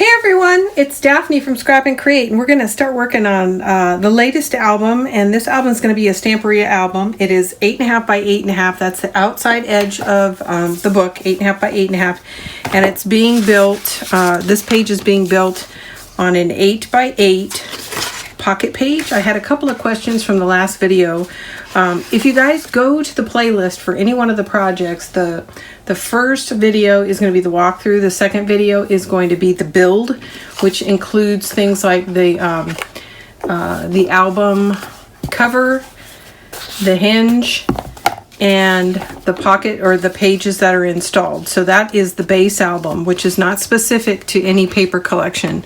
Hey everyone, it's Daphne from Scrap and Create, and we're going to start working on the latest album, and this album is going to be a Stamperia album. It is 8.5 by 8.5. That's the outside edge of the book, 8.5 by 8.5, and it's being built, this page is being built on an 8 by 8 pocket page. I had a couple of questions from the last video. If you guys go to the playlist for any one of the projects, the first video is going to be the walkthrough. The second video is going to be the build, which includes things like the album cover, the hinge, and the pocket or the pages that are installed. So that is the base album, which is not specific to any paper collection.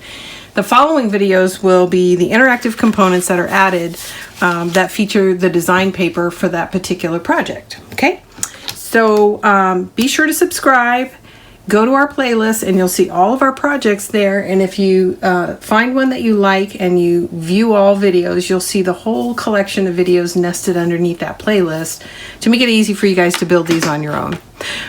The following videos will be the interactive components that are added that feature the design paper for that particular project. Okay, so be sure to subscribe, go to our playlist, and you'll see all of our projects there. And if you find one that you like and you view all videos, you'll see the whole collection of videos nested underneath that playlist to make it easy for you guys to build these on your own.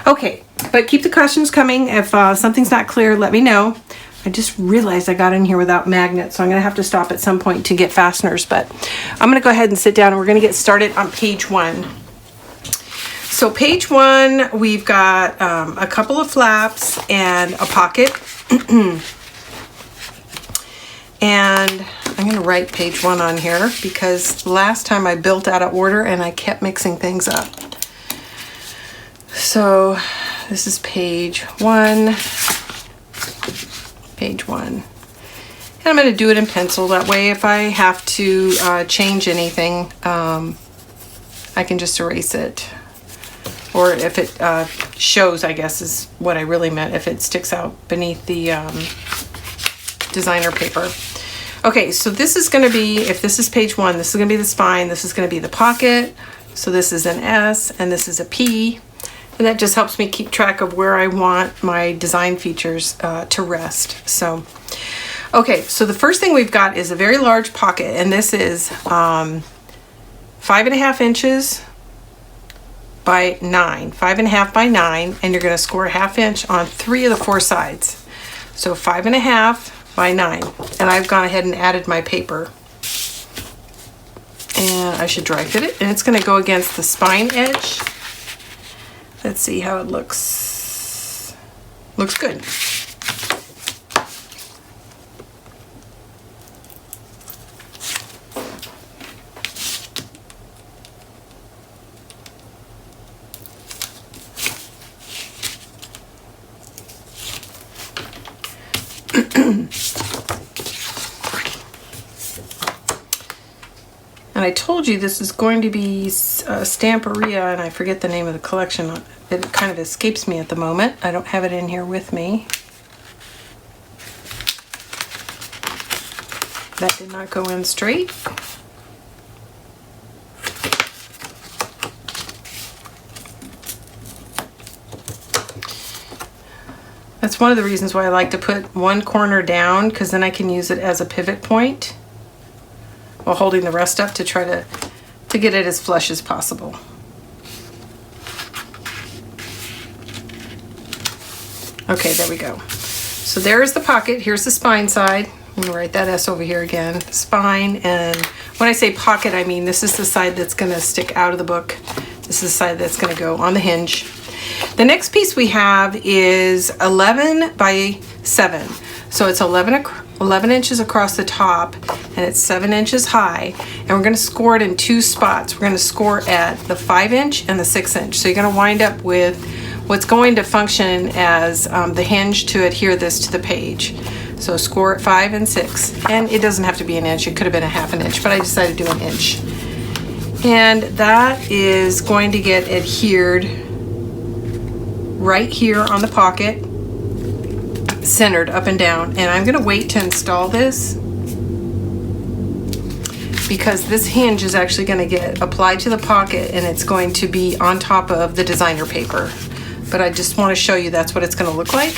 Okay, but keep the questions coming. If something's not clear, let me know. I just realized I got in here without magnets, so I'm going to have to stop at some point to get fasteners, but I'm going to go ahead and sit down and we're going to get started on page 1. So page 1, we've got a couple of flaps and a pocket. And I'm going to write page 1 on here because last time I built out of order and I kept mixing things up. So this is page 1. Page 1. And I'm going to do it in pencil. That way if I have to change anything, I can just erase it. Or if it shows, I guess is what I really meant, if it sticks out beneath the designer paper. Okay, so this is going to be, if this is page 1, this is going to be the spine, this is going to be the pocket. So this is an S and this is a P. And that just helps me keep track of where I want my design features to rest. So, okay, so the first thing we've got is a very large pocket, and this is 5.5 inches by 9, 5.5 by 9, and you're going to score a 1/2 inch on 3 of the 4 sides. So 5.5 by 9, and I've gone ahead and added my paper. And I should dry fit it, and it's going to go against the spine edge. Let's see how it looks. Looks good. And I told you this is going to be Stamperia, and I forget the name of the collection. It kind of escapes me at the moment. I don't have it in here with me. That did not go in straight. That's one of the reasons why I like to put one corner down, because then I can use it as a pivot point while holding the rest up to try to get it as flush as possible. Okay, there we go. So there's the pocket. Here's the spine side. I'm gonna write that S over here again. Spine, and when I say pocket, I mean this is the side that's gonna stick out of the book. This is the side that's gonna go on the hinge. The next piece we have is 11 by 7. So it's 11 inches across the top, and it's 7 inches high. And we're gonna score it in 2 spots. We're gonna score at the 5 inch and the 6 inch. So you're gonna wind up with what's going to function as the hinge to adhere this to the page. So score at 5 and 6. And it doesn't have to be an inch, it could have been a 1/2 inch, but I decided to do an inch. And that is going to get adhered right here on the pocket, centered up and down. And I'm gonna wait to install this because this hinge is actually gonna get applied to the pocket, and it's going to be on top of the designer paper. But I just want to show you that's what it's going to look like.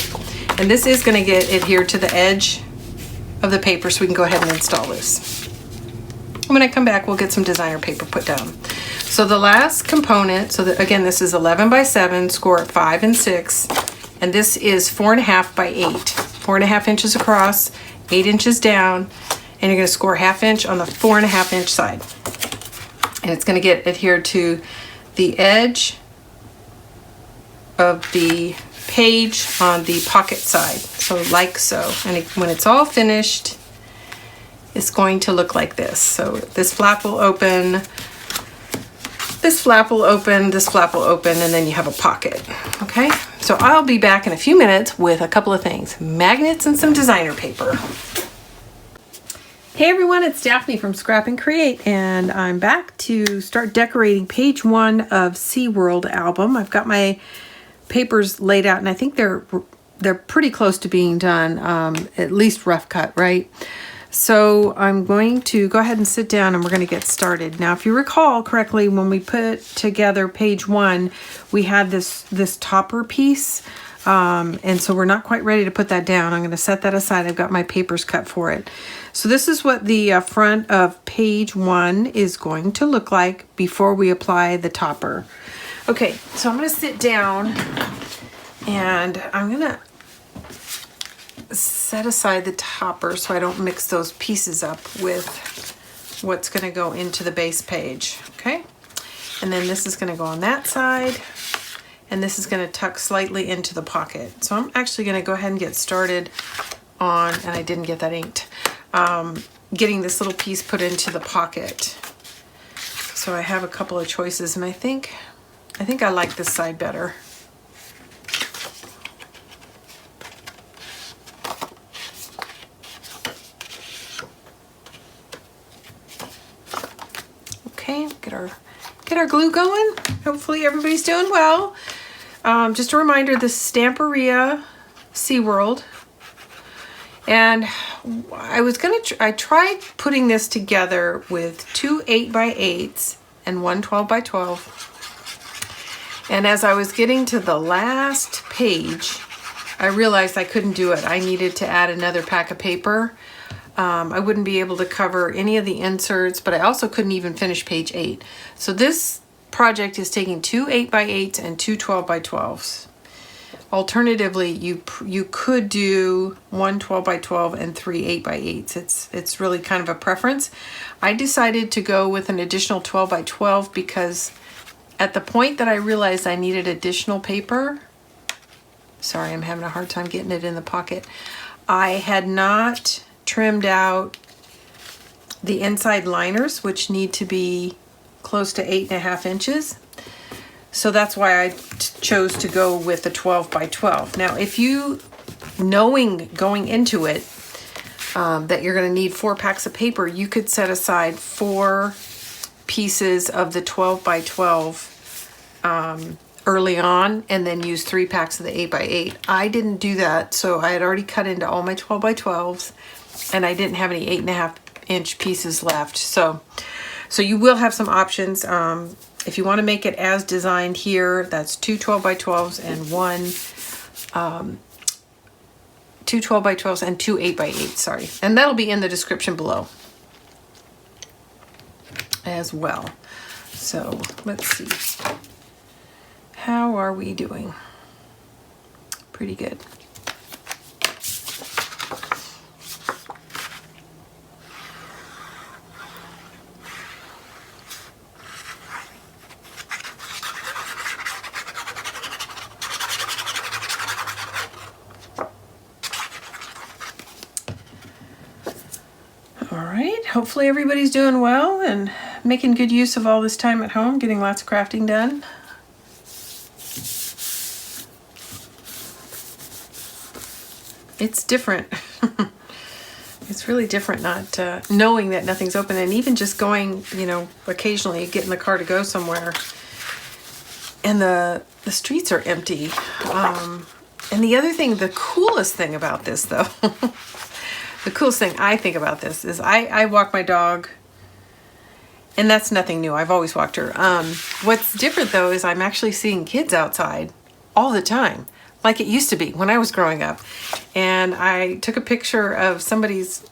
And this is going to get adhered to the edge of the paper, so we can go ahead and install this. When I come back, we'll get some designer paper put down. So the last component, so that, again, this is 11 by 7, score at 5 and 6, and this is 4.5 by 8. 4.5 inches across, 8 inches down, and you're going to score 1/2 inch on the 4.5 inch side. And it's going to get adhered to the edge of the page on the pocket side, so like so. And when it's all finished, it's going to look like this. So this flap will open, this flap will open, this flap will open, and then you have a pocket. Okay, so I'll be back in a few minutes with a couple of things, magnets and some designer paper. Hey everyone, it's Daphne from Scrap and Create, and I'm back to start decorating page 1 of Sea World album. I've got my papers laid out, and I think they're pretty close to being done, at least rough cut, right? So I'm going to go ahead and sit down and we're going to get started. Now, if you recall correctly, when we put together page 1, we had this topper piece, and so we're not quite ready to put that down. I'm going to set that aside. I've got my papers cut for it. So this is what the front of page 1 is going to look like before we apply the topper. Okay, so I'm going to sit down and I'm going to set aside the topper so I don't mix those pieces up with what's going to go into the base page. Okay, and then this is going to go on that side, and this is going to tuck slightly into the pocket. So I'm actually going to go ahead and get started on, and I didn't get that inked, getting this little piece put into the pocket. So I have a couple of choices, and I think I like this side better. Okay, get our glue going. Hopefully everybody's doing well. Just a reminder, this is Stamperia Sea World. And I tried putting this together with 2 8x8s and 1 12x12. And as I was getting to the last page, I realized I couldn't do it. I needed to add another pack of paper. I wouldn't be able to cover any of the inserts, but I also couldn't even finish page 8. So this project is taking 2 8x8s and 2 12x12s. Alternatively, you could do 1 12x12 and 3 8x8s. It's really kind of a preference. I decided to go with an additional 12x12 because at the point that I realized I needed additional paper, sorry, I'm having a hard time getting it in the pocket, I had not trimmed out the inside liners, which need to be close to 8.5 inches. So that's why I chose to go with the 12x12. Now, if you, knowing going into it that you're going to need 4 packs of paper, you could set aside 4 pieces of the 12x12 early on and then use 3 packs of the 8x8. I didn't do that, so I had already cut into all my 12x12s and I didn't have any 8.5 inch pieces left. So you will have some options. If you want to make it as designed here, that's 2 12x12s and 2 12x12s and 2 8x8s, sorry. And that'll be in the description below as well. So let's see. How are we doing? Pretty good. All right, hopefully everybody's doing well and making good use of all this time at home, getting lots of crafting done. It's different. It's really different not knowing that nothing's open, and even just going, you know, occasionally get in the car to go somewhere and the streets are empty. And the other thing, the coolest thing about this though, the coolest thing I think about this is I walk my dog, and that's nothing new. I've always walked her. What's different though is I'm actually seeing kids outside all the time, like it used to be when I was growing up. And I took a picture of somebody's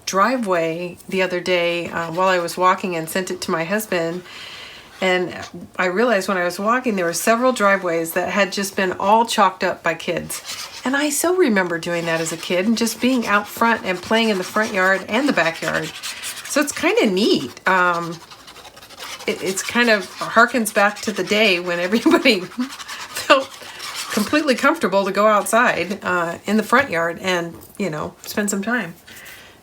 driveway the other day while I was walking and sent it to my husband. And I realized when I was walking, there were several driveways that had just been all chalked up by kids. And I so remember doing that as a kid and just being out front and playing in the front yard and the backyard. So it's kind of neat. It's kind of harkens back to the day when everybody felt completely comfortable to go outside in the front yard and, you know, spend some time.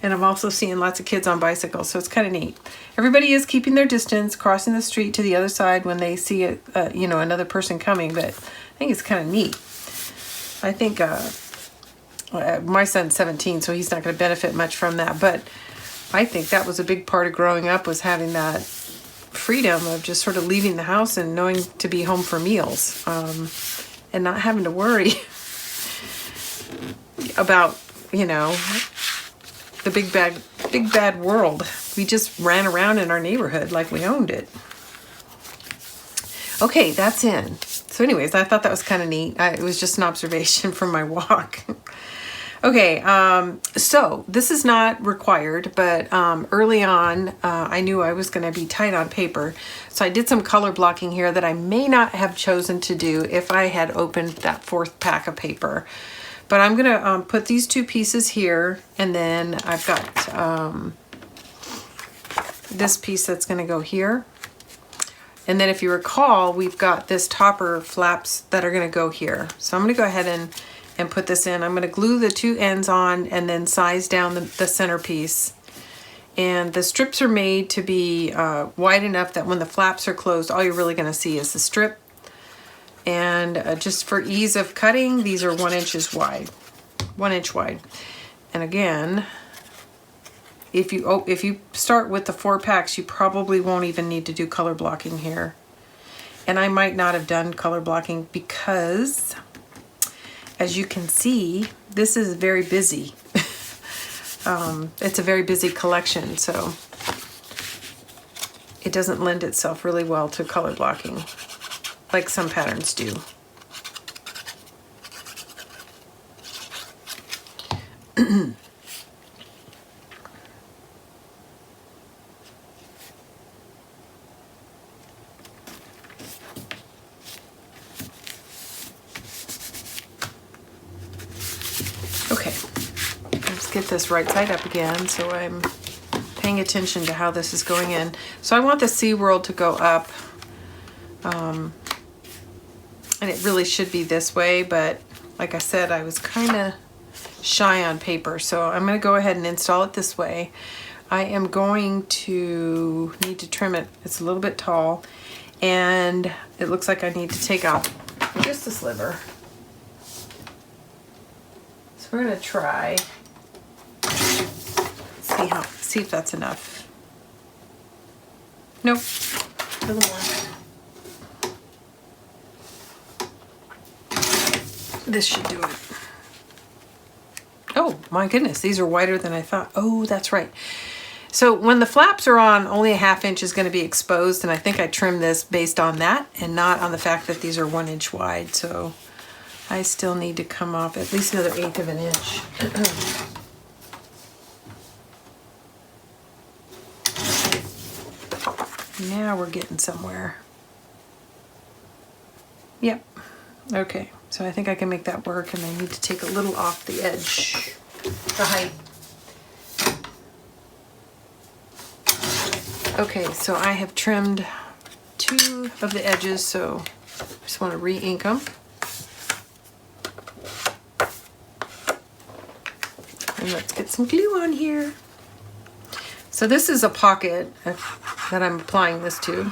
And I'm also seeing lots of kids on bicycles, so it's kind of neat. Everybody is keeping their distance, crossing the street to the other side when they see you know, another person coming, but I think it's kind of neat. I think my son's 17, so he's not going to benefit much from that, but I think that was a big part of growing up, was having that freedom of just sort of leaving the house and knowing to be home for meals, and not having to worry about, you know, the big bad world. We just ran around in our neighborhood like we owned it. Okay, that's in. So anyways, I thought that was kind of neat. It was just an observation from my walk. Okay, so this is not required, but early on, I knew I was going to be tight on paper. So I did some color blocking here that I may not have chosen to do if I had opened that 4th pack of paper. But I'm going to put these 2 pieces here, and then I've got this piece that's going to go here. And then if you recall, we've got this topper flaps that are going to go here. So I'm going to go ahead and put this in. I'm going to glue the 2 ends on and then size down the center piece. And the strips are made to be wide enough that when the flaps are closed, all you're really going to see is the strip. And just for ease of cutting, these are 1 inch wide. And again, if you start with the 4 packs, you probably won't even need to do color blocking here. And I might not have done color blocking because, as you can see, this is very busy. It's a very busy collection, so it doesn't lend itself really well to color blocking like some patterns do. Okay, let's get this right side up again so I'm paying attention to how this is going in. So I want the Sea World to go up. And it really should be this way, but like I said, I was kind of shy on paper, so I'm going to go ahead and install it this way. I am going to need to trim it. It's a little bit tall, and it looks like I need to take out just a sliver. So we're going to try, see if that's enough. Nope, a little more. This should do it. Oh my goodness, these are wider than I thought. Oh, that's right. So when the flaps are on, only a 1/2 inch is going to be exposed, and I think I trimmed this based on that and not on the fact that these are 1 inch wide. So I still need to come off at least another 1/8 of an inch. Now we're getting somewhere. Yep. Okay. So I think I can make that work, and I need to take a little off the edge, the height. Okay, so I have trimmed 2 of the edges, so I just want to re-ink them. And let's get some glue on here. So this is a pocket that I'm applying this to.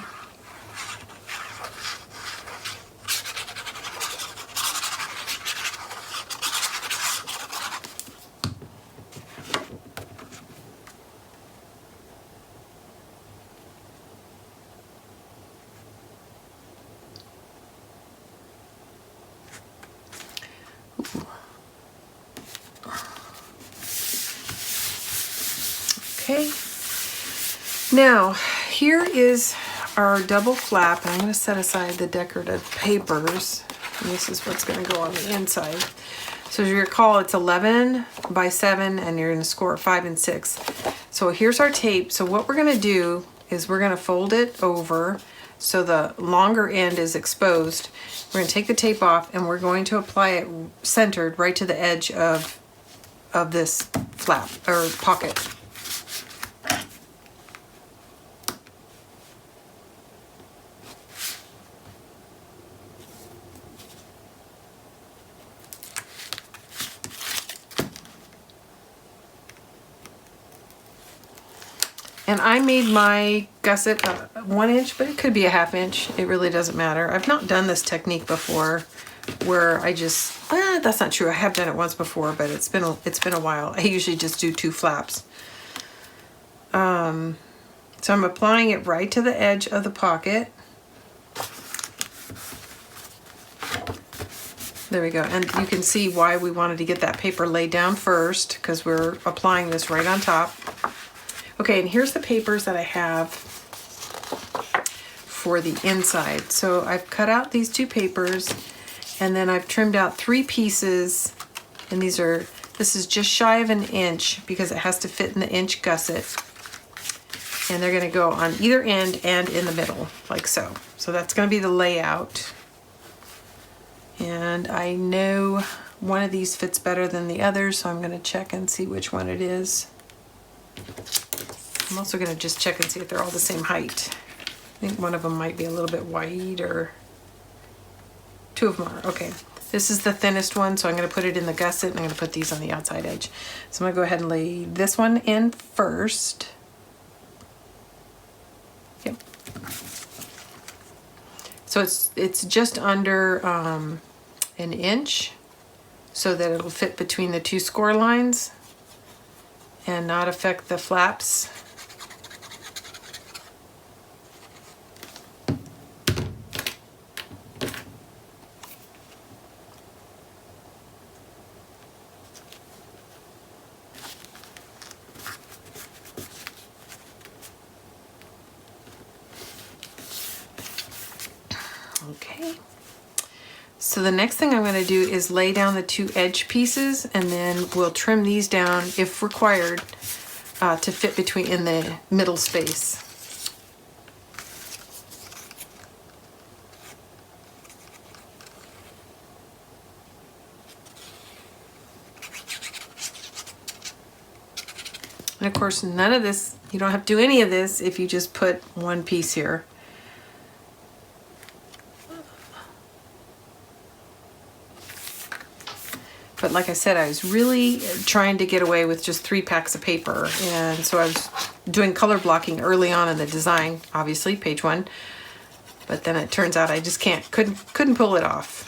Okay, now here is our double flap. I'm going to set aside the decorative papers, and this is what's going to go on the inside. So as you recall, it's 11 by 7, and you're going to score 5 and 6. So here's our tape. So what we're going to do is we're going to fold it over so the longer end is exposed. We're going to take the tape off and we're going to apply it centered right to the edge of this flap or pocket. And I made my gusset 1 inch, but it could be a 1/2 inch. It really doesn't matter. I've not done this technique before where I just, that's not true. I have done it once before, but it's been a while. I usually just do 2 flaps. So I'm applying it right to the edge of the pocket. There we go. And you can see why we wanted to get that paper laid down first, because we're applying this right on top. Okay, and here's the papers that I have for the inside. So I've cut out these 2 papers, and then I've trimmed out 3 pieces, and this is just shy of 1 inch because it has to fit in the inch gusset. And they're gonna go on either end and in the middle, like so. So that's gonna be the layout. And I know one of these fits better than the other, so I'm gonna check and see which one it is. I'm also going to just check and see if they're all the same height. I think one of them might be a little bit wide, or 2 of them are. Okay, this is the thinnest one, so I'm going to put it in the gusset, and I'm going to put these on the outside edge. So I'm going to go ahead and lay this one in first. Yep. So it's just under 1 inch, so that it'll fit between the 2 score lines and not affect the flaps. Okay, so the next thing I'm going to do is lay down the 2 edge pieces, and then we'll trim these down if required to fit between in the middle space. And of course, none of this, you don't have to do any of this if you just put 1 piece here. But like I said, I was really trying to get away with just 3 packs of paper. And so I was doing color blocking early on in the design, obviously, page 1. But then it turns out I just couldn't pull it off.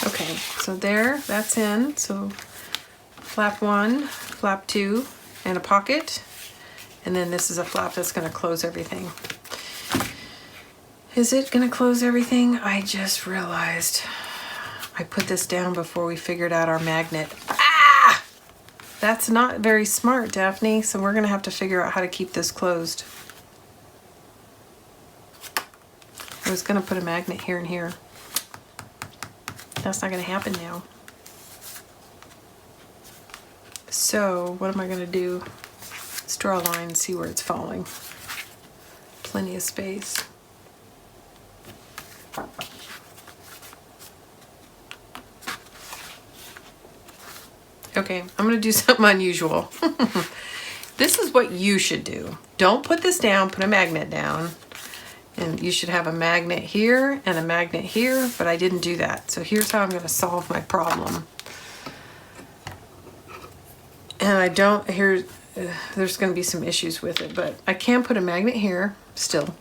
Okay, so there, that's in. So flap 1, flap 2, and a pocket. And then this is a flap that's going to close everything. Is it going to close everything? I just realized I put this down before we figured out our magnet. Ah! That's not very smart, Daphne. So we're going to have to figure out how to keep this closed. I was going to put a magnet here and here. That's not going to happen now. So what am I going to do? Let's draw a line and see where it's falling. Plenty of space. Okay, I'm going to do something unusual. This is what you should do. Don't put this down, put a magnet down. And you should have a magnet here and a magnet here, but I didn't do that. So here's how I'm going to solve my problem. And I don't, there's going to be some issues with it, but I can put a magnet here still.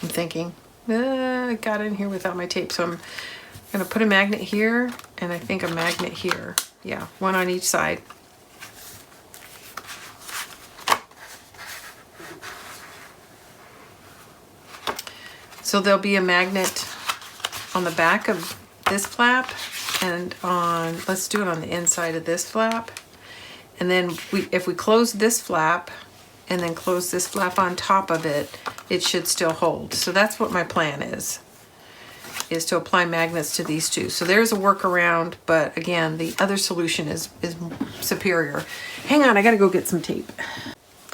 I'm thinking, I got in here without my tape, so I'm going to put a magnet here, and I think a magnet here. Yeah, one on each side. So there'll be a magnet on the back of this flap and let's do it on the inside of this flap. And then if we close this flap and then close this flap on top of it, it should still hold. So that's what my plan is to apply magnets to these two. So there's a workaround, but again, the other solution is superior. Hang on, I gotta go get some tape.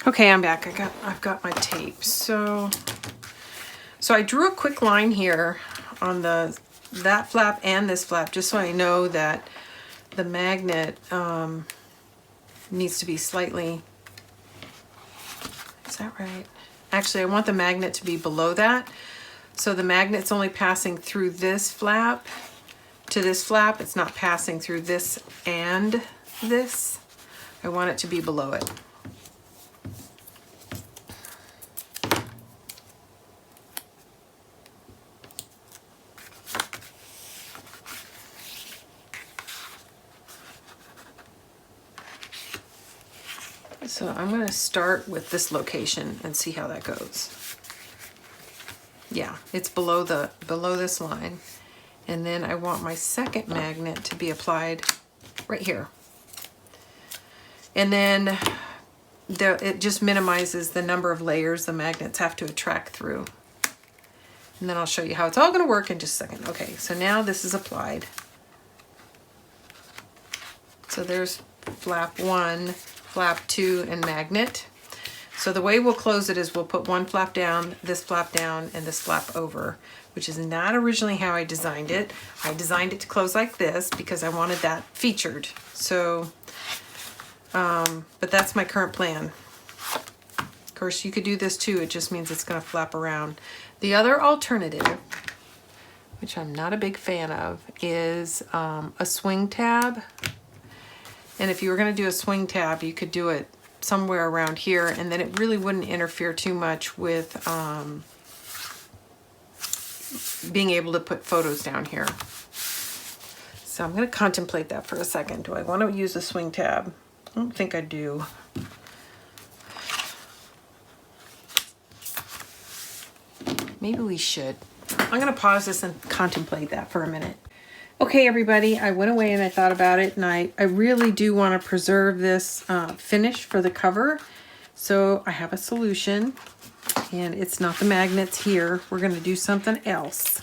Okay, I'm back. I've got my tape. So I drew a quick line here on that flap and this flap, just so I know that the magnet needs to be slightly, is that right? Actually, I want the magnet to be below that. So the magnet's only passing through this flap to this flap. It's not passing through this and this. I want it to be below it. So I'm going to start with this location and see how that goes. Yeah, it's below this line. And then I want my second magnet to be applied right here. And then it just minimizes the number of layers the magnets have to attract through. And then I'll show you how it's all going to work in just a second. Okay, so now this is applied. So there's flap 1, flap 2, and magnet. So the way we'll close it is we'll put one flap down, and this flap over, which is not originally how I designed it. I designed it to close like this because I wanted that featured. So, but that's my current plan. Of course, you could do this too. It just means it's going to flap around. The other alternative, which I'm not a big fan of, is a swing tab. And if you were going to do a swing tab, you could do it somewhere around here, and then it really wouldn't interfere too much with being able to put photos down here. So I'm going to contemplate that for a second. Do I want to use a swing tab? I don't think I do. Maybe we should. I'm going to pause this and contemplate that for a minute. Okay, everybody, I went away and I thought about it, and I really do want to preserve this finish for the cover. So I have a solution, and it's not the magnets here. We're going to do something else.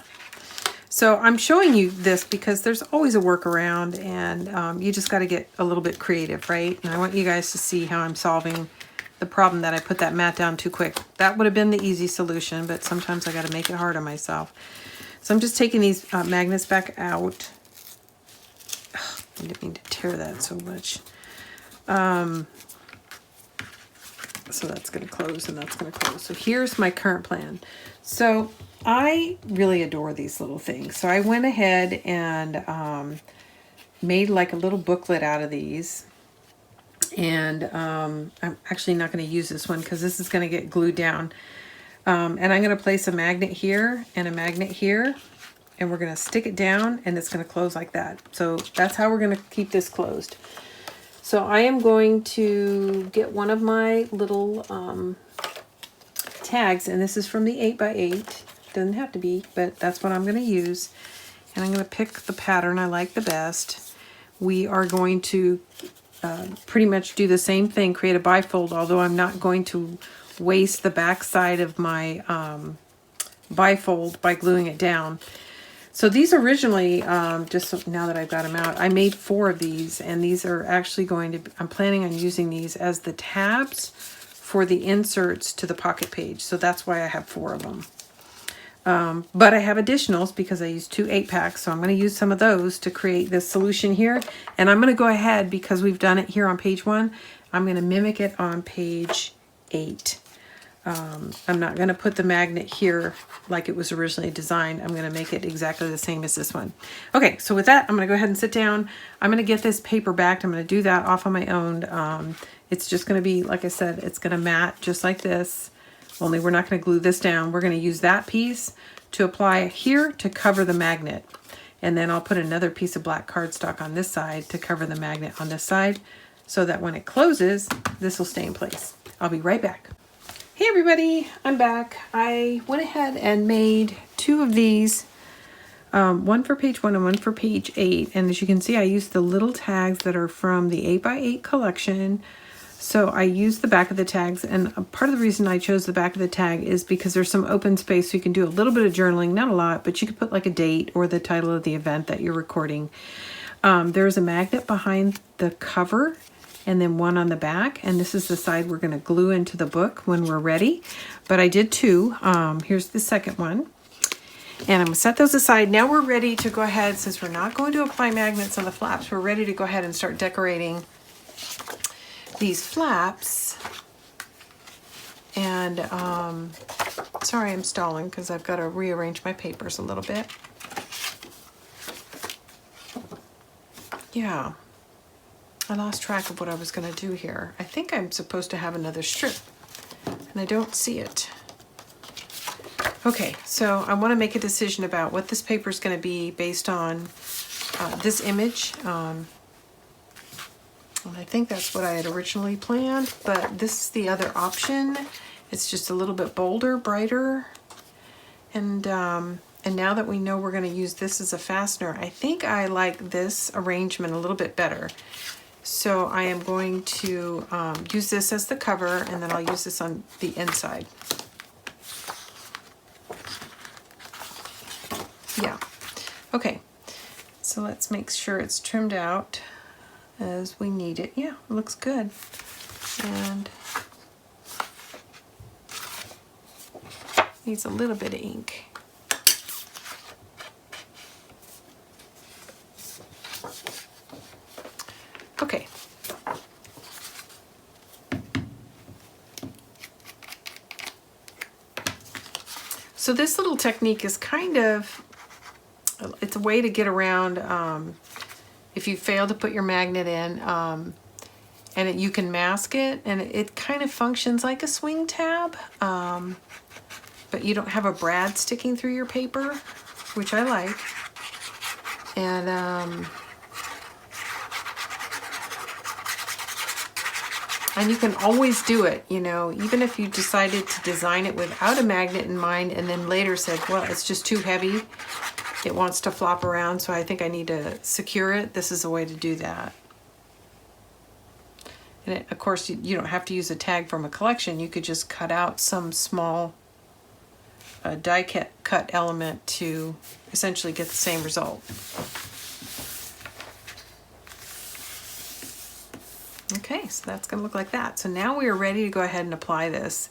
So I'm showing you this because there's always a workaround, and you just got to get a little bit creative, right? And I want you guys to see how I'm solving the problem that I put that mat down too quick. That would have been the easy solution, but sometimes I got to make it hard on myself. So I'm just taking these magnets back out. Ugh, I didn't mean to tear that so much. So that's going to close and that's going to close. So here's my current plan. So I really adore these little things. So I went ahead and made like a little booklet out of these. And I'm actually not going to use this one because this is going to get glued down. And I'm going to place a magnet here and a magnet here, and we're going to stick it down, and it's going to close like that. So that's how we're going to keep this closed. So I am going to get one of my little tags, and this is from the 8x8. Doesn't have to be, but that's what I'm going to use. And I'm going to pick the pattern I like the best. We are going to pretty much do the same thing, create a bifold, although I'm not going to waste the back side of my bifold by gluing it down. So these originally, just now that I've got them out, I made 4 of these, and these are actually going to, I'm planning on using these as the tabs for the inserts to the pocket page. So that's why I have 4 of them. But I have additionals because I used 2 8-packs, so I'm going to use some of those to create this solution here. And I'm going to go ahead, because we've done it here on page 1, I'm going to mimic it on page 8. I'm not going to put the magnet here like it was originally designed. I'm going to make it exactly the same as this one. Okay, so with that, I'm going to go ahead and sit down. I'm going to get this paper backed. I'm going to do that off on my own. It's just going to be, like I said, it's going to mat just like this, only we're not going to glue this down. We're going to use that piece to apply here to cover the magnet. And then I'll put another piece of black cardstock on this side to cover the magnet on this side, so that when it closes, this will stay in place. I'll be right back. Hey everybody, I'm back. I went ahead and made 2 of these One for page 1 and one for page 8. And as you can see, I used the little tags that are from the 8x8 collection. So I used the back of the tags, and part of the reason I chose the back of the tag is because there's some open space so you can do a little bit of journaling, not a lot, but you could put like a date or the title of the event that you're recording. There's a magnet behind the cover and then one on the back, and this is the side we're going to glue into the book when we're ready. But I did 2. Here's the second one. And I'm going to set those aside. Now we're ready to go ahead, since we're not going to apply magnets on the flaps, we're ready to go ahead and start decorating these flaps. And sorry I'm stalling because I've got to rearrange my papers a little bit. Yeah, I lost track of what I was going to do here. I think I'm supposed to have another strip and I don't see it. Okay, so I want to make a decision about what this paper is going to be based on this image. And I think that's what I had originally planned, but this is the other option. It's just a little bit bolder, brighter. And now that we know we're going to use this as a fastener, I think I like this arrangement a little bit better. So I am going to use this as the cover, and then I'll use this on the inside. Yeah. Okay. So let's make sure it's trimmed out as we need it. Yeah, it looks good. And needs a little bit of ink. Okay. So this little technique is kind of, it's a way to get around if you fail to put your magnet in, and you can mask it, and it kind of functions like a swing tab, but you don't have a brad sticking through your paper, which I like. And you can always do it, you know, even if you decided to design it without a magnet in mind and then later said, well, it's just too heavy. It wants to flop around, so I think I need to secure it. This is a way to do that. And of course, you don't have to use a tag from a collection. You could just cut out some small die cut element to essentially get the same result. Okay, so that's going to look like that. So now we are ready to go ahead and apply this.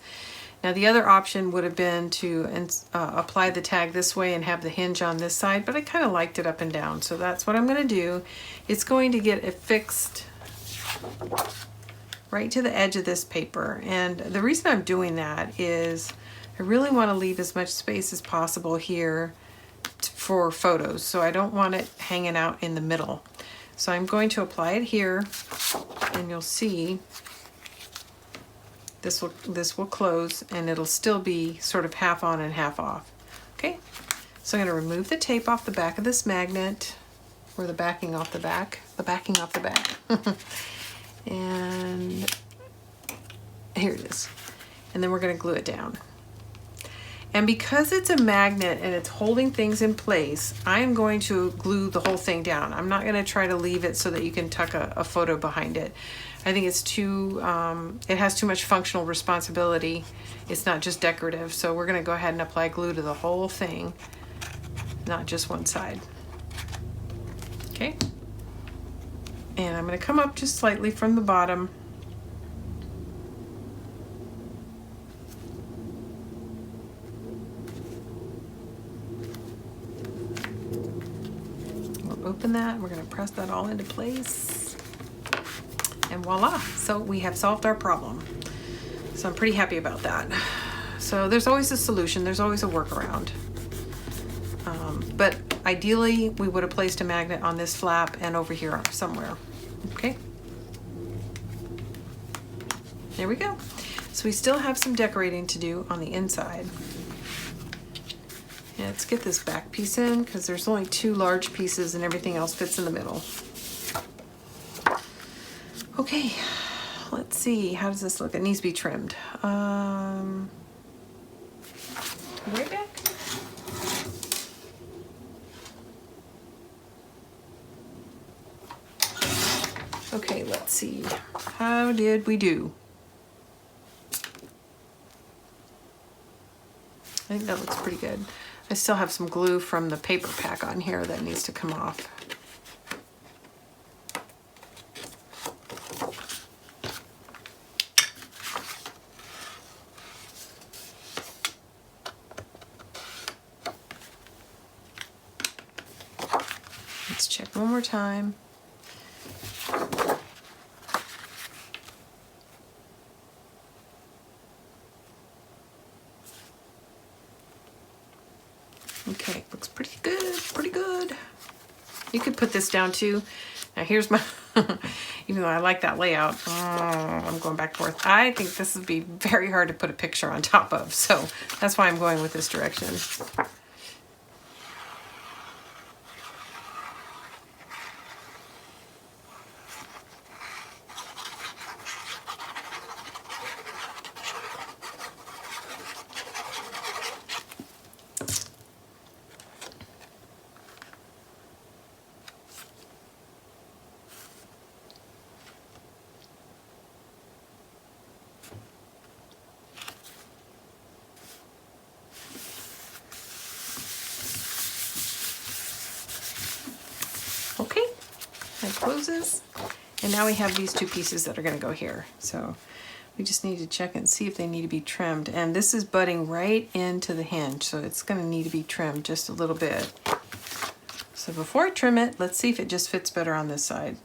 Now the other option would have been to apply the tag this way and have the hinge on this side, but I kind of liked it up and down. So that's what I'm going to do. It's going to get affixed right to the edge of this paper. And the reason I'm doing that is I really want to leave as much space as possible here for photos. So I don't want it hanging out in the middle. So I'm going to apply it here, and you'll see this will close, and it'll still be sort of half on and half off. Okay, so I'm going to remove the tape off the back of this magnet, or the backing off the back, and here it is. And then we're going to glue it down. And because it's a magnet and it's holding things in place, I am going to glue the whole thing down. I'm not going to try to leave it so that you can tuck a photo behind it. I think it's too, it has too much functional responsibility. It's not just decorative. So we're going to go ahead and apply glue to the whole thing, not just one side. Okay. And I'm going to come up just slightly from the bottom. Open that, we're going to press that all into place, and voila, so we have solved our problem. So I'm pretty happy about that. So there's always a solution, there's always a workaround, but ideally we would have placed a magnet on this flap and over here somewhere. Okay, there we go. So we still have some decorating to do on the inside. Yeah, let's get this back piece in because there's only 2 large pieces and everything else fits in the middle. Okay, let's see. How does this look? It needs to be trimmed. Right back. let's see. How did we do? I think that looks pretty good. I still have some glue from the paper pack on here that needs to come off. Let's check one more time. Okay, looks pretty good, pretty good. You could put this down too. Now here's my, even though I like that layout, I'm going back and forth. I think this would be very hard to put a picture on top of, so that's why I'm going with this direction. Okay, that closes. And now we have these two pieces that are going to go here. So we just need to check and see if they need to be trimmed. And this is butting right into the hinge, so it's going to need to be trimmed just a little bit. So before I trim it, let's see if it just fits better on this side.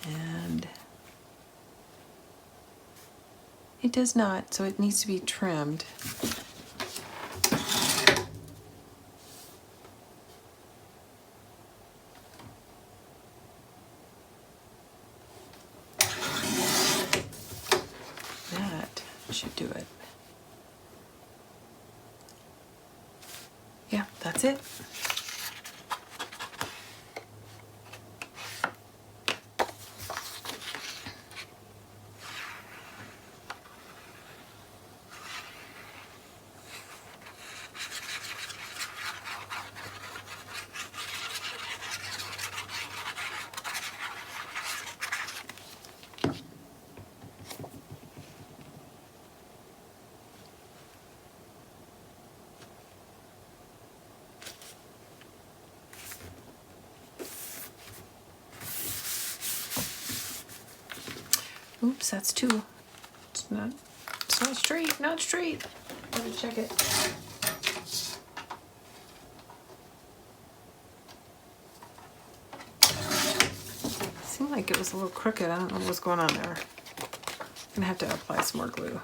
And it does not, so it needs to be trimmed. Should do it. Yeah, that's it. Oops, that's two. It's not straight, not straight. Let me check it. Seemed like it was a little crooked. I don't know what's going on there. I'm gonna have to apply some more glue.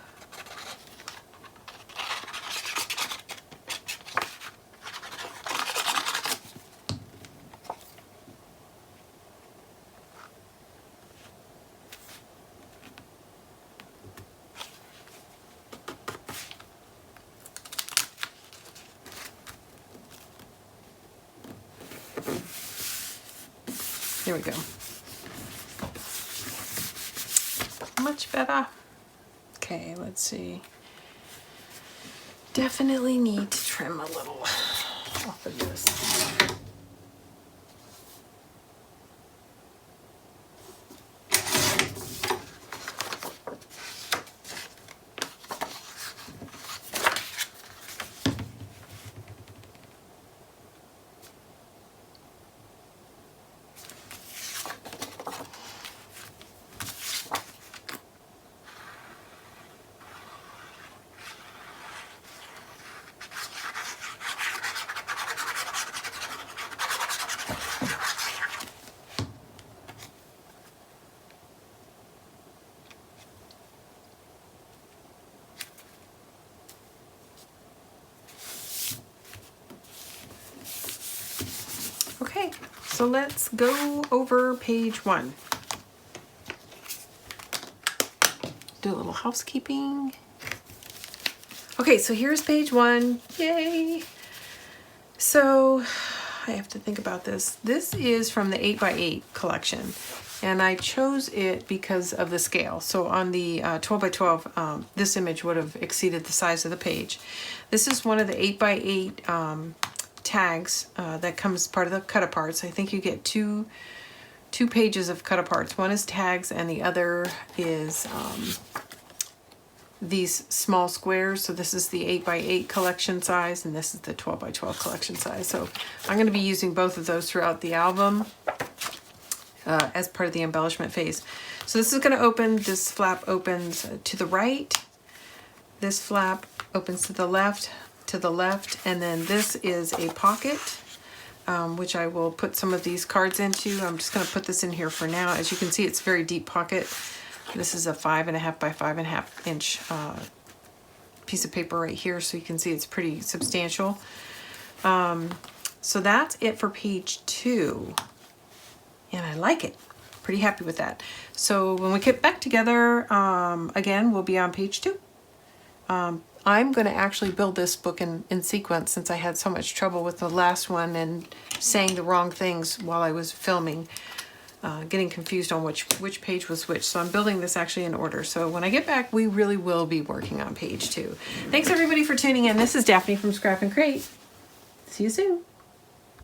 There we go. Much better. Okay, let's see. Definitely need to trim a little off of this. Okay, so let's go over page 1. Do a little housekeeping. Okay, so here's page 1. Yay! So I have to think about this. This is from the 8x8 collection, and I chose it because of the scale. So on the 12x12, this image would have exceeded the size of the page. This is one of the 8x8 tags that comes part of the cut aparts. I think you get two 2 pages of cut aparts. One is tags and the other is these small squares. So this is the 8x8 collection size and this is the 12x12 collection size. So I'm going to be using both of those throughout the album as part of the embellishment phase. So this is going to open, this flap opens to the right, this flap opens to the left, and then this is a pocket, which I will put some of these cards into. I'm just going to put this in here for now. As you can see, it's a very deep pocket. This is a 5.5 by 5.5 inch piece of paper right here, so you can see it's pretty substantial. So that's it for page 2, and I like it. Pretty happy with that. So when we get back together, again, we'll be on page 2. I'm going to actually build this book in sequence since I had so much trouble with the last one and saying the wrong things while I was filming. Getting confused on which page was which. So I'm building this actually in order. So when I get back, we really will be working on page 2. Thanks everybody for tuning in. This is Daphne from Scrap and Crate. See you soon.